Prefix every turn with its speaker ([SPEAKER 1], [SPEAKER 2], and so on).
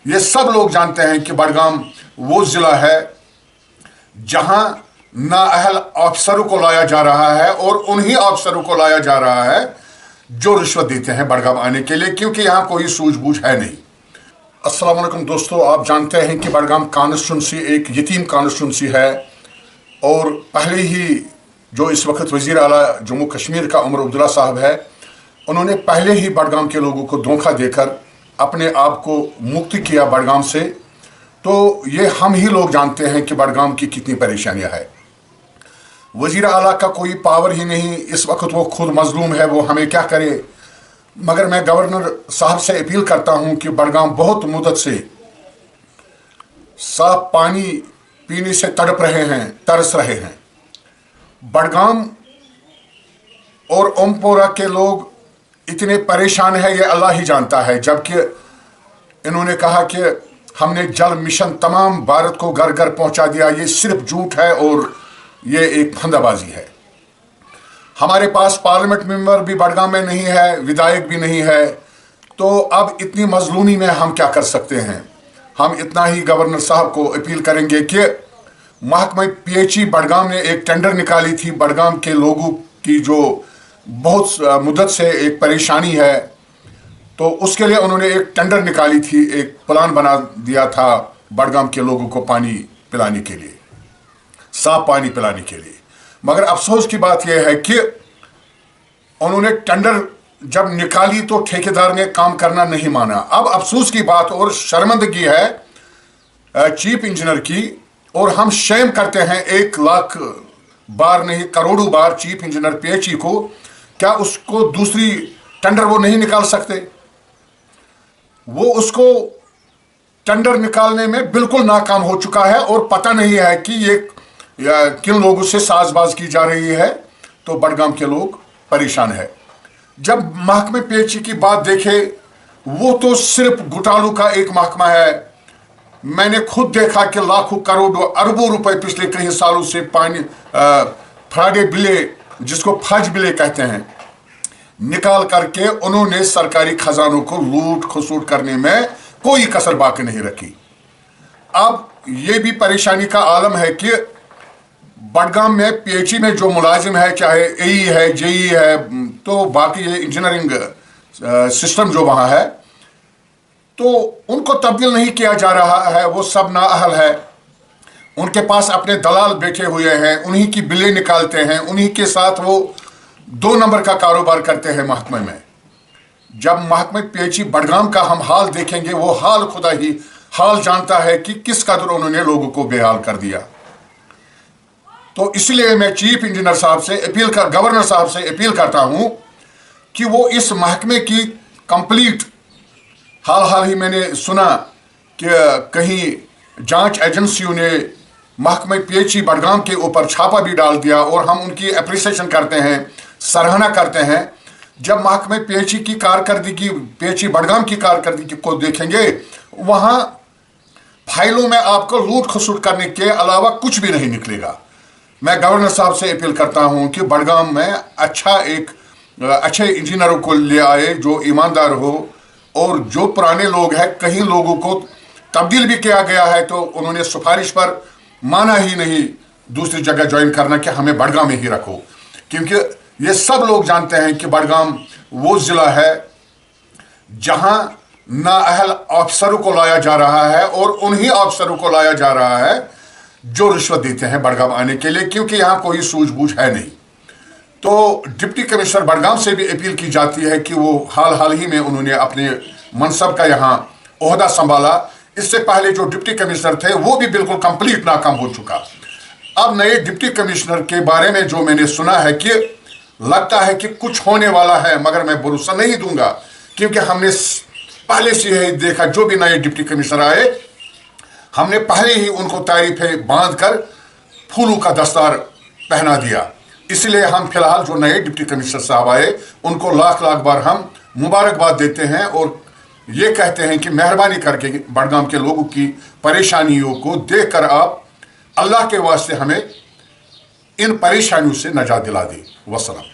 [SPEAKER 1] ये सब लोग जानते हैं कि बडगाम वो ज़िला है जहां नाअहल अफसरों को लाया जा रहा है और उन्हीं अफसरों को लाया जा रहा है जो रिश्वत देते हैं बडगाम आने के लिए, क्योंकि यहाँ कोई सूझबूझ है नहीं। अस्सलाम वालेकुम दोस्तों, आप जानते हैं कि बडगाम कॉन्स्टिट्यूंसी एक यतीम कॉन्स्टिट्यूंसी है और पहले ही जो इस वक्त वज़ीर आला जम्मू कश्मीर का उमर अब्दुल्ला साहब है, उन्होंने पहले ही बडगाम के लोगों को धोखा देकर अपने आप को मुक्त किया बडगाम से। तो ये हम ही लोग जानते हैं कि बडगाम की कितनी परेशानियां है। वज़ीर आला का कोई पावर ही नहीं, इस वक्त वो खुद मजलूम है, वो हमें क्या करे। मगर मैं गवर्नर साहब से अपील करता हूं कि बडगाम बहुत मुद्दत से साफ पानी पीने से तड़प रहे हैं, तरस रहे हैं। बडगाम और ओमपोरा के लोग इतने परेशान है, ये अल्लाह ही जानता है। जबकि इन्होंने कहा कि हमने जल मिशन तमाम भारत को घर घर पहुंचा दिया, ये सिर्फ झूठ है और ये एक फंदाबाजी है। हमारे पास पार्लियामेंट मेंबर भी बडगाम में नहीं है, विधायक भी नहीं है। तो अब इतनी मजलूमी में हम क्या कर सकते हैं। हम इतना ही गवर्नर साहब को अपील करेंगे कि महकमा पीएचई बडगाम ने एक टेंडर निकाली थी। बडगाम के लोगों की जो बहुत मुद्दत से एक परेशानी है, तो उसके लिए उन्होंने एक टेंडर निकाली थी, एक प्लान बना दिया था बडगाम के लोगों को पानी पिलाने के लिए, साफ पानी पिलाने के लिए। मगर अफसोस की बात यह है कि उन्होंने टेंडर जब निकाली तो ठेकेदार ने काम करना नहीं माना। अब अफसोस की बात और शर्मिंदगी है चीफ इंजीनियर की, और हम शेम करते हैं 1 लाख बार नहीं करोड़ों बार चीफ इंजीनियर पीएचई को। क्या उसको दूसरी टेंडर वो नहीं निकाल सकते? वो उसको टेंडर निकालने में बिल्कुल नाकाम हो चुका है और पता नहीं है कि ये किन लोगों से साजबाज की जा रही है। तो बडगाम के लोग परेशान है। जब महकमे पीएचई की बात देखे, वो तो सिर्फ घोटालों का एक महकमा है। मैंने खुद देखा कि लाखों करोड़ों अरबों रुपए पिछले कई सालों से पानी फ्राडे बिले, जिसको फज बिले कहते हैं, निकाल करके उन्होंने सरकारी खजानों को लूट खसूट करने में कोई कसर बाकी नहीं रखी। अब ये भी परेशानी का आलम है कि बडगाम में पीएचई में जो मुलाजिम है, चाहे एई है, जेई है, तो बाकी ये इंजीनियरिंग सिस्टम जो वहाँ है, तो उनको तब्दील नहीं किया जा रहा है। वो सब नाअहल है, उनके पास अपने दलाल बैठे हुए हैं, उन्हीं की बिलें निकालते हैं, उन्हीं के साथ वो 2 नंबर का कारोबार करते हैं महकमे में। जब महकमे पीएचई बडगाम का हम हाल देखेंगे, वो हाल खुदा ही हाल जानता है कि किस कदर उन्होंने लोगों को बेहाल कर दिया। तो इसलिए मैं चीफ इंजीनियर साहब से गवर्नर साहब से अपील करता हूं कि वो इस महकमे की कंप्लीट, हाल ही मैंने सुना कि कहीं जांच एजेंसियों ने महकमे पीएचई बडगाम के ऊपर छापा भी डाल दिया, और हम उनकी एप्रिसिएशन करते हैं, सराहना करते हैं। जब महकमे पीएचई की कारकर्दगी, पीएचई बडगाम की कारकर्दगी को देखेंगे, वहां फाइलों में आपको लूट खसूट करने के अलावा कुछ भी नहीं निकलेगा। मैं गवर्नर साहब से अपील करता हूं कि बडगाम में अच्छे इंजीनियरों को ले आए जो ईमानदार हो, और जो पुराने लोग हैं, कहीं लोगों को तब्दील भी किया गया है तो उन्होंने सिफारिश पर माना ही नहीं दूसरी जगह ज्वाइन करना कि हमें बडगाम में ही रखो। क्योंकि ये सब लोग जानते हैं कि बडगाम वो ज़िला है जहां नाअहल अफसरों को लाया जा रहा है और उन्हीं अफसरों को लाया जा रहा है जो रिश्वत देते हैं बडगाम आने के लिए, क्योंकि यहाँ कोई सूझबूझ है नहीं। तो डिप्टी कमिश्नर बडगाम से भी अपील की जाती है कि वो हाल ही में उन्होंने अपने मनसब का यहाँ ओहदा संभाला। इससे पहले जो डिप्टी कमिश्नर थे वो भी बिल्कुल कंप्लीट नाकाम हो चुका। अब नए डिप्टी कमिश्नर के बारे में जो मैंने सुना है कि लगता है कि कुछ होने वाला है, मगर मैं भरोसा नहीं दूंगा, क्योंकि हमने पहले से ही देखा जो भी नए डिप्टी कमिश्नर आए, हमने पहले ही उनको तारीफें बांध कर फूलों का दस्तार पहना दिया। इसलिए हम फिलहाल जो नए डिप्टी कमिश्नर साहब आए, उनको लाख बार हम मुबारकबाद देते हैं और ये कहते हैं कि मेहरबानी करके बडगाम के लोगों की परेशानियों को देखकर आप अल्लाह के वास्ते हमें इन परेशानियों से नजात दिला दें। वस्सलाम।